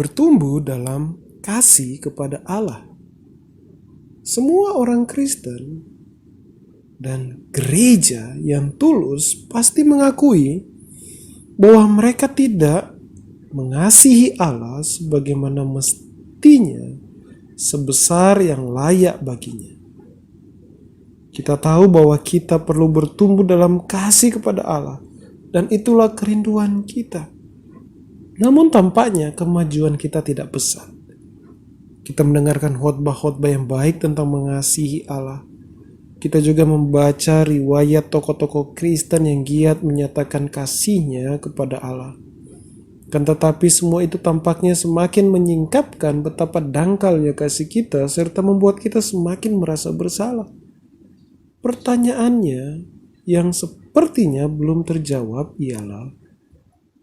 bertumbuh dalam kasih kepada Allah. Semua orang Kristen dan gereja yang tulus pasti mengakui bahwa mereka tidak mengasihi Allah sebagaimana mestinya, sebesar yang layak baginya. Kita tahu bahwa kita perlu bertumbuh dalam kasih kepada Allah, dan itulah kerinduan kita. Namun tampaknya kemajuan kita tidak besar. Kita mendengarkan khotbah-khotbah yang baik tentang mengasihi Allah. Kita juga membaca riwayat tokoh-tokoh Kristen yang giat menyatakan kasihnya kepada Allah. Kan tetapi semua itu tampaknya semakin menyingkapkan betapa dangkalnya kasih kita serta membuat kita semakin merasa bersalah. Pertanyaannya yang sepertinya belum terjawab ialah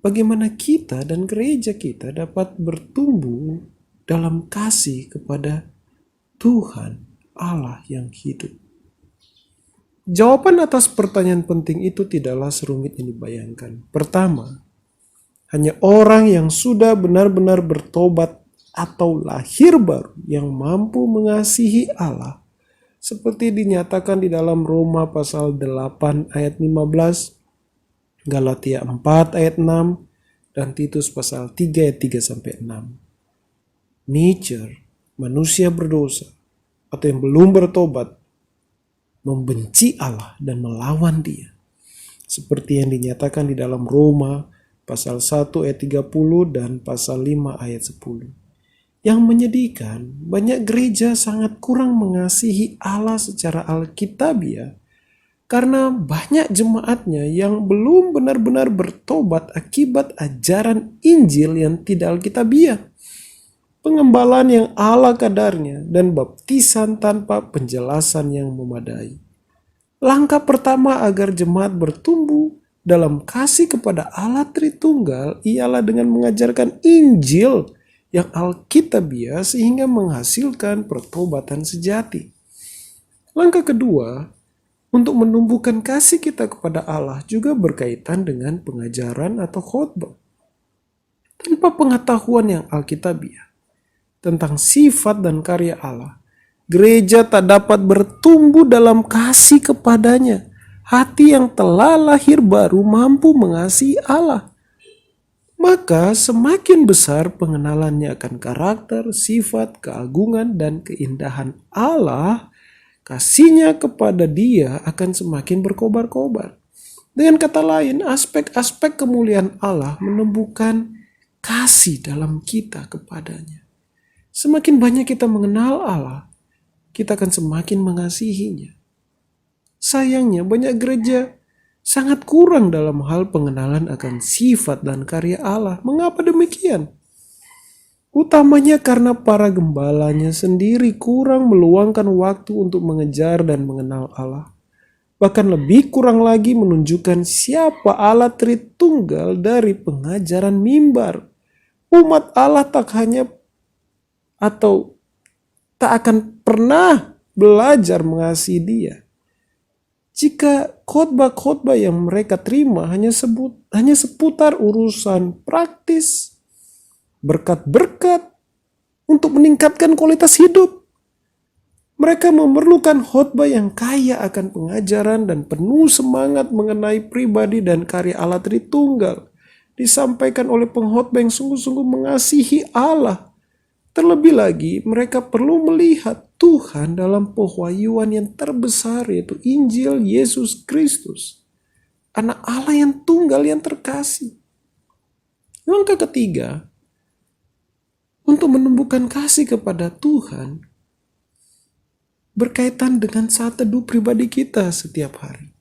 bagaimana kita dan gereja kita dapat bertumbuh dalam kasih kepada Tuhan Allah yang hidup. Jawaban atas pertanyaan penting itu tidaklah serumit yang dibayangkan. Pertama, hanya orang yang sudah benar-benar bertobat atau lahir baru yang mampu mengasihi Allah, seperti dinyatakan di dalam Roma pasal 8 ayat 15, Galatia 4 ayat 6, dan Titus pasal 3 ayat 3-6. Nature, manusia berdosa atau yang belum bertobat, membenci Allah dan melawan Dia. Seperti yang dinyatakan di dalam Roma pasal 1 ayat 30 dan pasal 5 ayat 10. Yang menyedihkan, banyak gereja sangat kurang mengasihi Allah secara alkitabiah karena banyak jemaatnya yang belum benar-benar bertobat akibat ajaran Injil yang tidak alkitabiah, pengembalaan yang ala kadarnya, dan baptisan tanpa penjelasan yang memadai. Langkah pertama agar jemaat bertumbuh dalam kasih kepada Allah Tritunggal ialah dengan mengajarkan Injil yang alkitabiah sehingga menghasilkan pertobatan sejati. Langkah kedua, untuk menumbuhkan kasih kita kepada Allah juga berkaitan dengan pengajaran atau khotbah. Tanpa pengetahuan yang alkitabiah tentang sifat dan karya Allah, gereja tak dapat bertumbuh dalam kasih kepadanya. Hati yang telah lahir baru mampu mengasihi Allah. Maka semakin besar pengenalannya akan karakter, sifat, keagungan, dan keindahan Allah, kasihnya kepada Dia akan semakin berkobar-kobar. Dengan kata lain, aspek-aspek kemuliaan Allah menumbuhkan kasih dalam kita kepadanya. Semakin banyak kita mengenal Allah, kita akan semakin mengasihinya. Sayangnya banyak gereja sangat kurang dalam hal pengenalan akan sifat dan karya Allah. Mengapa demikian? Utamanya karena para gembalanya sendiri kurang meluangkan waktu untuk mengejar dan mengenal Allah. Bahkan lebih kurang lagi menunjukkan siapa Allah Tritunggal dari pengajaran mimbar. Umat Allah tak akan pernah belajar mengasihi Dia jika khotbah-khotbah yang mereka terima hanya seputar urusan praktis, berkat-berkat untuk meningkatkan kualitas hidup. Mereka memerlukan khotbah yang kaya akan pengajaran dan penuh semangat mengenai pribadi dan karya Allah Tritunggal, disampaikan oleh pengkhotbah yang sungguh-sungguh mengasihi Allah. Terlebih lagi, mereka perlu melihat Tuhan dalam pewahyuan yang terbesar, yaitu Injil Yesus Kristus, Anak Allah yang tunggal yang terkasih. Langkah ketiga, untuk menumbuhkan kasih kepada Tuhan, berkaitan dengan saat teduh pribadi kita setiap hari.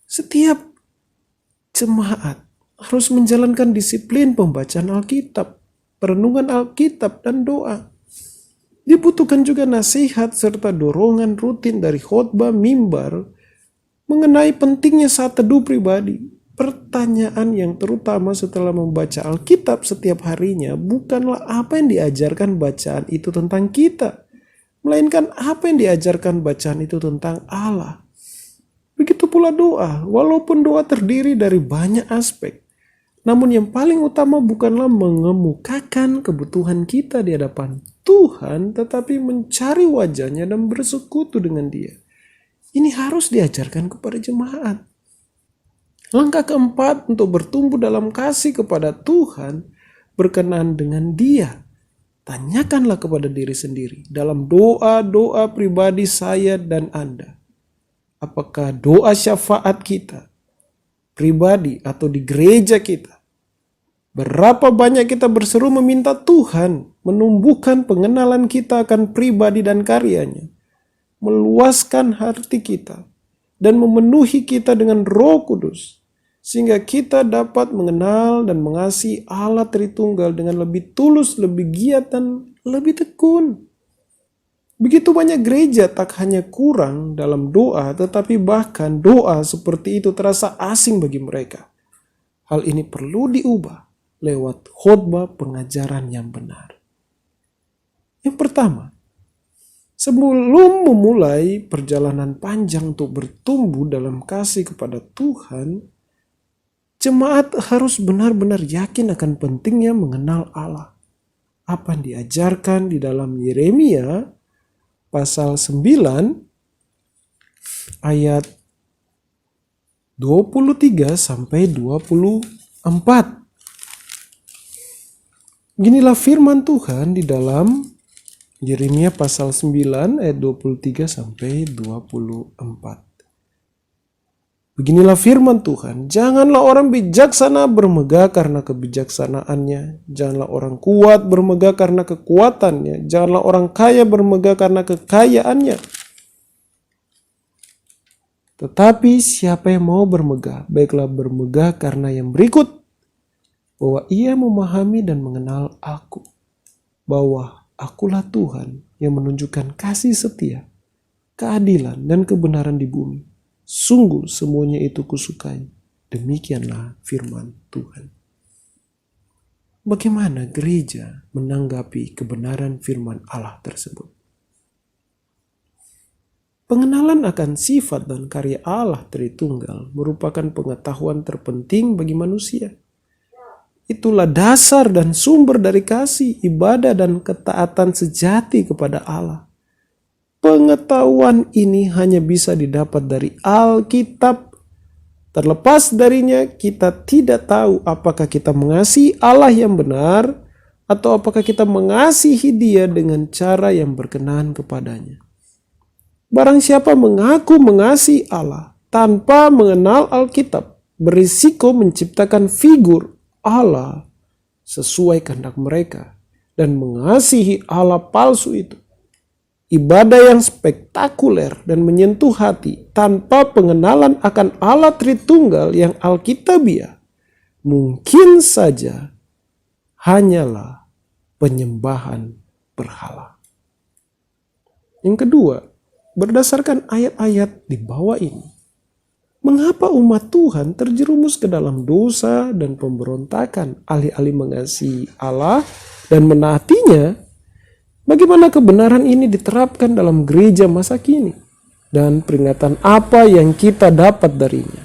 Setiap jemaat harus menjalankan disiplin pembacaan Alkitab, perenungan Alkitab, dan doa. Dibutuhkan juga nasihat serta dorongan rutin dari khotbah mimbar mengenai pentingnya saat teduh pribadi. Pertanyaan yang terutama setelah membaca Alkitab setiap harinya bukanlah apa yang diajarkan bacaan itu tentang kita, melainkan apa yang diajarkan bacaan itu tentang Allah. Begitu pula doa, walaupun doa terdiri dari banyak aspek, Namun yang paling utama bukanlah mengemukakan kebutuhan kita di hadapan Tuhan, tetapi mencari wajahnya dan bersekutu dengan Dia. Ini harus diajarkan kepada jemaat. Langkah keempat untuk bertumbuh dalam kasih kepada Tuhan, berkenaan dengan Dia. Tanyakanlah kepada diri sendiri dalam doa-doa pribadi saya dan Anda. Apakah doa syafaat kita pribadi atau di gereja kita, berapa banyak kita berseru meminta Tuhan menumbuhkan pengenalan kita akan pribadi dan karyanya, meluaskan hati kita, dan memenuhi kita dengan Roh Kudus, sehingga kita dapat mengenal dan mengasihi Allah Tritunggal dengan lebih tulus, lebih giat, dan lebih tekun. Begitu banyak gereja tak hanya kurang dalam doa, tetapi bahkan doa seperti itu terasa asing bagi mereka. Hal ini perlu diubah lewat khotbah pengajaran yang benar. Yang pertama, sebelum memulai perjalanan panjang untuk bertumbuh dalam kasih kepada Tuhan, jemaat harus benar-benar yakin akan pentingnya mengenal Allah. Apa yang diajarkan di dalam Yeremia pasal 9 ayat 23 sampai 24. Beginilah firman Tuhan di dalam Yeremia pasal 9 ayat 23 sampai 24. Beginilah firman Tuhan, janganlah orang bijaksana bermegah karena kebijaksanaannya, janganlah orang kuat bermegah karena kekuatannya, janganlah orang kaya bermegah karena kekayaannya. Tetapi siapa yang mau bermegah, baiklah bermegah karena yang berikut, bahwa ia memahami dan mengenal aku, bahwa akulah Tuhan yang menunjukkan kasih setia, keadilan dan kebenaran di bumi. Sungguh semuanya itu kusukai. Demikianlah firman Tuhan. Bagaimana gereja menanggapi kebenaran firman Allah tersebut? Pengenalan akan sifat dan karya Allah Tritunggal merupakan pengetahuan terpenting bagi manusia. Itulah dasar dan sumber dari kasih, ibadah, dan ketaatan sejati kepada Allah. Pengetahuan ini hanya bisa didapat dari Alkitab. Terlepas darinya, kita tidak tahu apakah kita mengasihi Allah yang benar atau apakah kita mengasihi Dia dengan cara yang berkenan kepadanya. Barang siapa mengaku mengasihi Allah tanpa mengenal Alkitab, berisiko menciptakan figur Allah sesuai kehendak mereka dan mengasihi Allah palsu itu. Ibadah yang spektakuler dan menyentuh hati tanpa pengenalan akan Allah Tritunggal yang alkitabiah mungkin saja hanyalah penyembahan berhala. Yang kedua, berdasarkan ayat-ayat di bawah ini, mengapa umat Tuhan terjerumus ke dalam dosa dan pemberontakan alih-alih mengasihi Allah dan menaatinya? Bagaimana kebenaran ini diterapkan dalam gereja masa kini? Dan peringatan apa yang kita dapat darinya?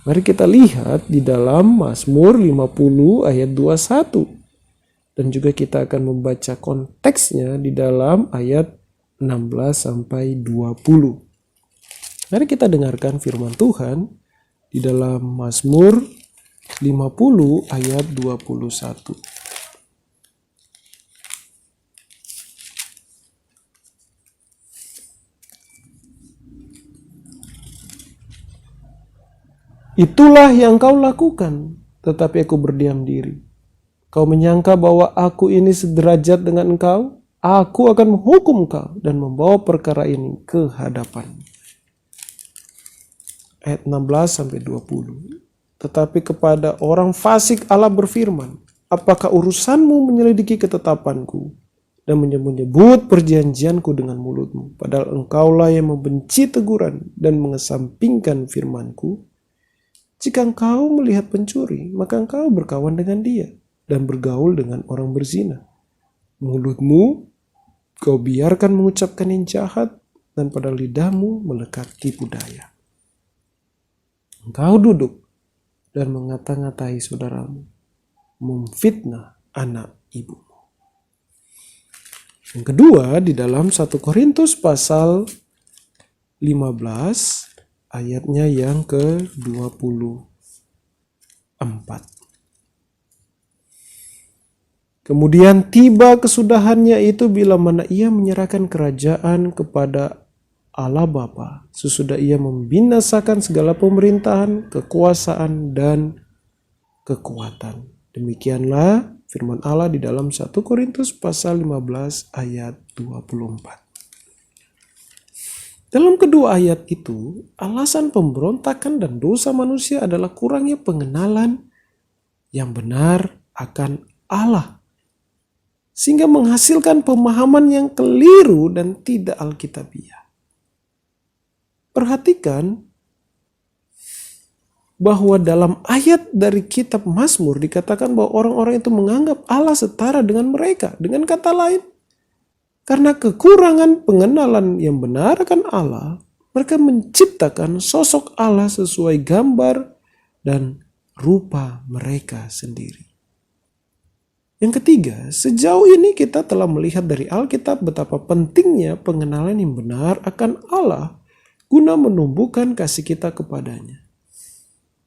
Mari kita lihat di dalam Mazmur 50 ayat 21. Dan juga kita akan membaca konteksnya di dalam ayat 16 sampai 20. Mari kita dengarkan firman Tuhan di dalam Mazmur 50 ayat 21. Itulah yang kau lakukan, tetapi aku berdiam diri. Kau menyangka bahwa aku ini sederajat dengan engkau? Aku akan menghukum kau dan membawa perkara ini ke hadapan. Ayat 16-20. Tetapi kepada orang fasik Allah berfirman, apakah urusanmu menyelidiki ketetapanku dan menyebut perjanjianku dengan mulutmu? Padahal engkaulah yang membenci teguran dan mengesampingkan firmanku. Jika engkau melihat pencuri, maka engkau berkawan dengan dia dan bergaul dengan orang berzina. Mulutmu kau biarkan mengucapkan yang jahat dan pada lidahmu melekat tipu daya. Engkau duduk dan mengata-ngatai saudaramu, memfitnah anak ibumu. Yang kedua, di dalam 1 Korintus pasal 15 ayatnya yang ke-24. Kemudian tiba kesudahannya itu bila mana ia menyerahkan kerajaan kepada Allah Bapa, sesudah ia membinasakan segala pemerintahan, kekuasaan, dan kekuatan. Demikianlah firman Allah di dalam 1 Korintus pasal 15 ayat 24. Dalam kedua ayat itu, alasan pemberontakan dan dosa manusia adalah kurangnya pengenalan yang benar akan Allah, sehingga menghasilkan pemahaman yang keliru dan tidak alkitabiah. Perhatikan bahwa dalam ayat dari kitab Mazmur dikatakan bahwa orang-orang itu menganggap Allah setara dengan mereka. Dengan kata lain, karena kekurangan pengenalan yang benar akan Allah, mereka menciptakan sosok Allah sesuai gambar dan rupa mereka sendiri. Yang ketiga, sejauh ini kita telah melihat dari Alkitab betapa pentingnya pengenalan yang benar akan Allah guna menumbuhkan kasih kita kepadanya.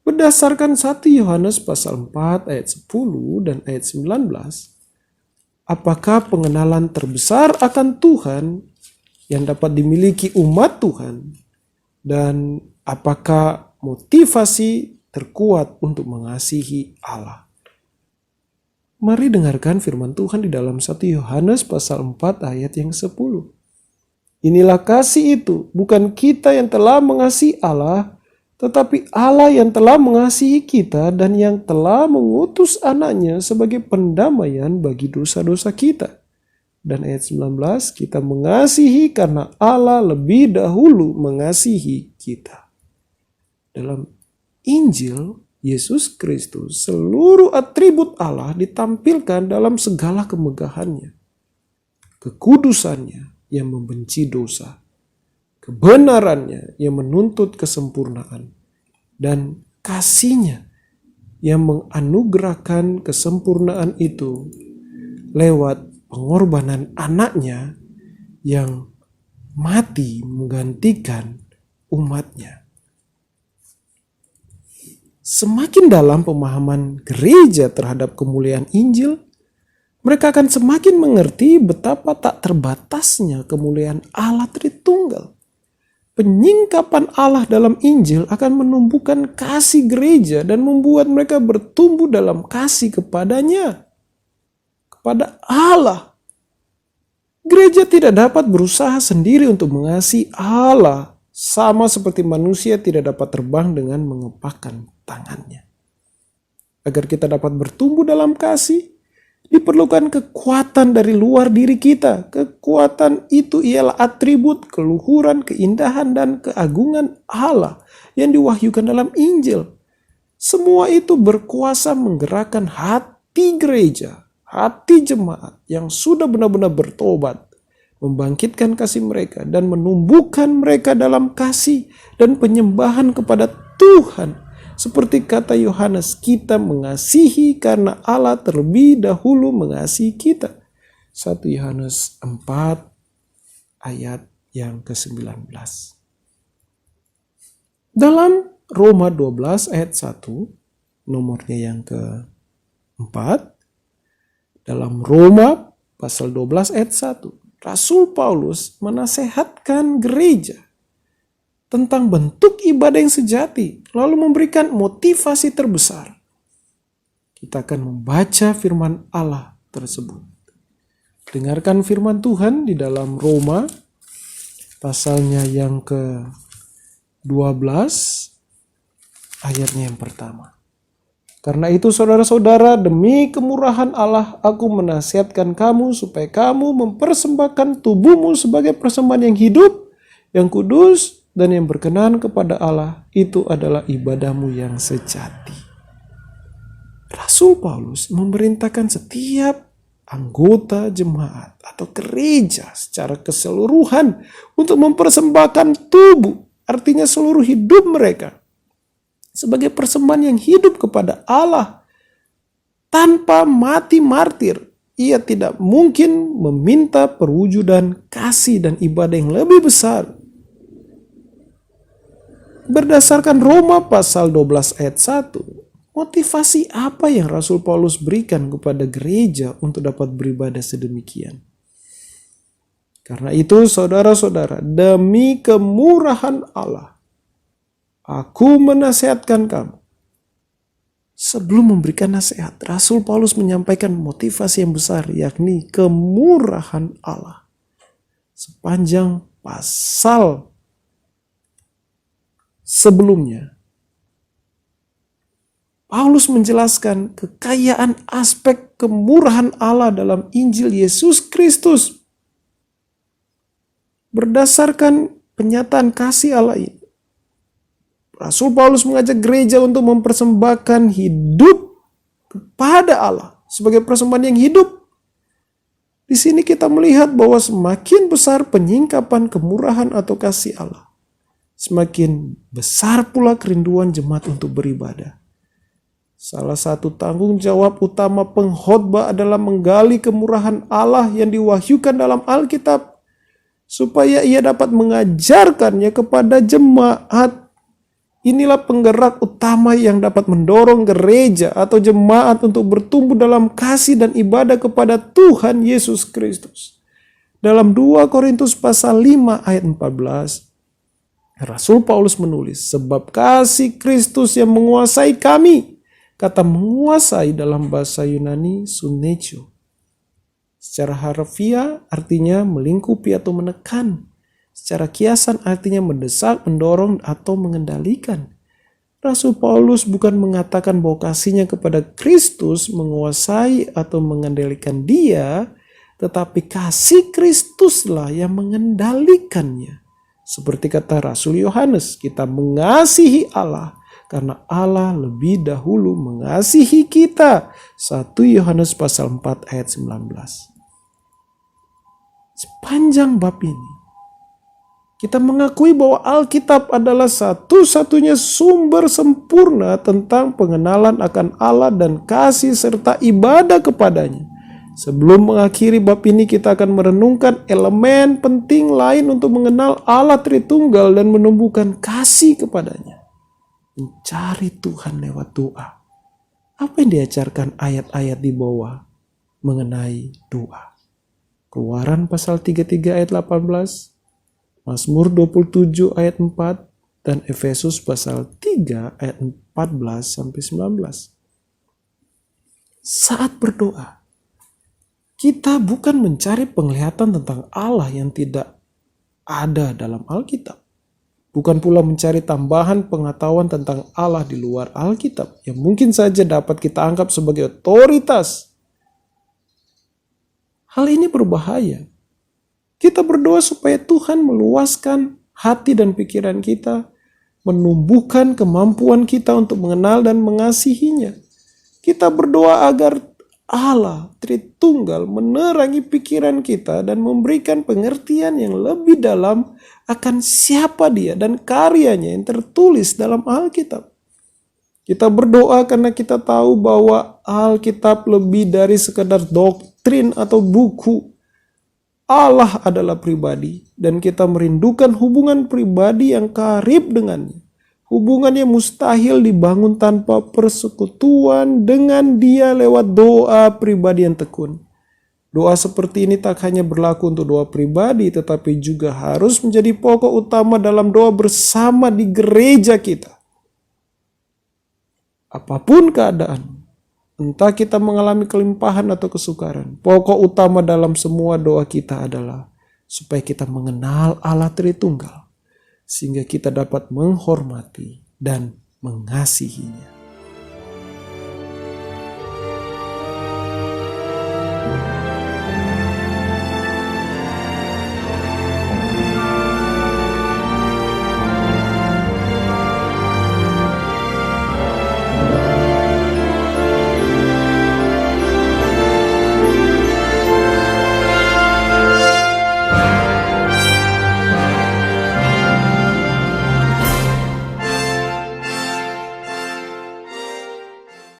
Berdasarkan 1 Yohanes pasal 4 ayat 10 dan ayat 19, apakah pengenalan terbesar akan Tuhan yang dapat dimiliki umat Tuhan, dan apakah motivasi terkuat untuk mengasihi Allah? Mari dengarkan firman Tuhan di dalam 1 Yohanes pasal 4 ayat yang 10. Inilah kasih itu, bukan kita yang telah mengasihi Allah, tetapi Allah yang telah mengasihi kita dan yang telah mengutus anaknya sebagai pendamaian bagi dosa-dosa kita. Dan ayat 19, kita mengasihi karena Allah lebih dahulu mengasihi kita. Dalam Injil Yesus Kristus, seluruh atribut Allah ditampilkan dalam segala kemegahannya. Kekudusannya yang membenci dosa, kebenarannya yang menuntut kesempurnaan, dan kasihnya yang menganugerahkan kesempurnaan itu lewat pengorbanan anaknya yang mati menggantikan umatnya. Semakin dalam pemahaman gereja terhadap kemuliaan Injil, mereka akan semakin mengerti betapa tak terbatasnya kemuliaan Allah Tritunggal. Penyingkapan Allah dalam Injil akan menumbuhkan kasih gereja dan membuat mereka bertumbuh dalam kasih kepadanya, kepada Allah. Gereja tidak dapat berusaha sendiri untuk mengasihi Allah, sama seperti manusia tidak dapat terbang dengan mengepakkan tangannya. Agar kita dapat bertumbuh dalam kasih, diperlukan kekuatan dari luar diri kita. Kekuatan itu ialah atribut, keluhuran, keindahan, dan keagungan Allah yang diwahyukan dalam Injil. Semua itu berkuasa menggerakkan hati gereja, hati jemaat yang sudah benar-benar bertobat, membangkitkan kasih mereka dan menumbuhkan mereka dalam kasih dan penyembahan kepada Tuhan. Seperti kata Yohanes, kita mengasihi karena Allah terlebih dahulu mengasihi kita. 1 Yohanes 4 ayat yang ke-19. Dalam Roma 12 ayat 1, nomornya yang ke-4, dalam Roma pasal 12 ayat 1, Rasul Paulus menasehatkan gereja tentang bentuk ibadah yang sejati, lalu memberikan motivasi terbesar. Kita akan membaca firman Allah tersebut. Dengarkan firman Tuhan di dalam Roma, pasalnya yang ke-12, ayatnya yang pertama. Karena itu saudara-saudara, demi kemurahan Allah, aku menasihatkan kamu supaya kamu mempersembahkan tubuhmu sebagai persembahan yang hidup, yang kudus, dan yang berkenan kepada Allah. Itu adalah ibadahmu yang sejati. Rasul Paulus memerintahkan setiap anggota jemaat atau gereja secara keseluruhan untuk mempersembahkan tubuh, artinya seluruh hidup mereka, sebagai persembahan yang hidup kepada Allah. Tanpa mati martir, ia tidak mungkin meminta perwujudan kasih dan ibadah yang lebih besar. Berdasarkan Roma pasal 12 ayat 1, motivasi apa yang Rasul Paulus berikan kepada gereja untuk dapat beribadah sedemikian? Karena itu saudara-saudara, demi kemurahan Allah, aku menasihatkan kamu. Sebelum memberikan nasihat, Rasul Paulus menyampaikan motivasi yang besar, yakni kemurahan Allah. Sepanjang pasal sebelumnya, Paulus menjelaskan kekayaan aspek kemurahan Allah dalam Injil Yesus Kristus. Berdasarkan penyataan kasih Allah ini, Rasul Paulus mengajak gereja untuk mempersembahkan hidup kepada Allah sebagai persembahan yang hidup. Di sini kita melihat bahwa semakin besar penyingkapan kemurahan atau kasih Allah, semakin besar pula kerinduan jemaat untuk beribadah. Salah satu tanggung jawab utama pengkhotbah adalah menggali kemurahan Allah yang diwahyukan dalam Alkitab, supaya ia dapat mengajarkannya kepada jemaat. Inilah penggerak utama yang dapat mendorong gereja atau jemaat untuk bertumbuh dalam kasih dan ibadah kepada Tuhan Yesus Kristus. Dalam 2 Korintus pasal 5 ayat 14, Rasul Paulus menulis, sebab kasih Kristus yang menguasai kami. Kata menguasai dalam bahasa Yunani sunetio. Secara harfiah artinya melingkupi atau menekan. Secara kiasan artinya mendesak, mendorong, atau mengendalikan. Rasul Paulus bukan mengatakan bahwa kasihnya kepada Kristus menguasai atau mengendalikan dia, tetapi kasih Kristuslah yang mengendalikannya. Seperti kata Rasul Yohanes, kita mengasihi Allah karena Allah lebih dahulu mengasihi kita. 1 Yohanes pasal 4 ayat 19. Sepanjang bab ini, kita mengakui bahwa Alkitab adalah satu-satunya sumber sempurna tentang pengenalan akan Allah dan kasih serta ibadah kepadanya. Sebelum mengakhiri bab ini, kita akan merenungkan elemen penting lain untuk mengenal Allah Tritunggal dan menumbuhkan kasih kepadanya. Mencari Tuhan lewat doa. Apa yang diajarkan ayat-ayat di bawah mengenai doa? Keluaran pasal 33 ayat 18, Mazmur 27 ayat 4, dan Efesus pasal 3 ayat 14-19. Saat berdoa, kita bukan mencari penglihatan tentang Allah yang tidak ada dalam Alkitab. Bukan pula mencari tambahan pengetahuan tentang Allah di luar Alkitab yang mungkin saja dapat kita anggap sebagai otoritas. Hal ini berbahaya. Kita berdoa supaya Tuhan meluaskan hati dan pikiran kita, menumbuhkan kemampuan kita untuk mengenal dan mengasihinya. Kita berdoa agar Allah Tritunggal menerangi pikiran kita dan memberikan pengertian yang lebih dalam akan siapa Dia dan karyanya yang tertulis dalam Alkitab. Kita berdoa karena kita tahu bahwa Alkitab lebih dari sekadar doktrin atau buku. Allah adalah pribadi dan kita merindukan hubungan pribadi yang karib dengannya. Hubungan yang mustahil dibangun tanpa persekutuan dengan Dia lewat doa pribadi yang tekun. Doa seperti ini tak hanya berlaku untuk doa pribadi, tetapi juga harus menjadi pokok utama dalam doa bersama di gereja kita. Apapun keadaan, entah kita mengalami kelimpahan atau kesukaran, pokok utama dalam semua doa kita adalah supaya kita mengenal Allah Tritunggal, sehingga kita dapat menghormati dan mengasihinya.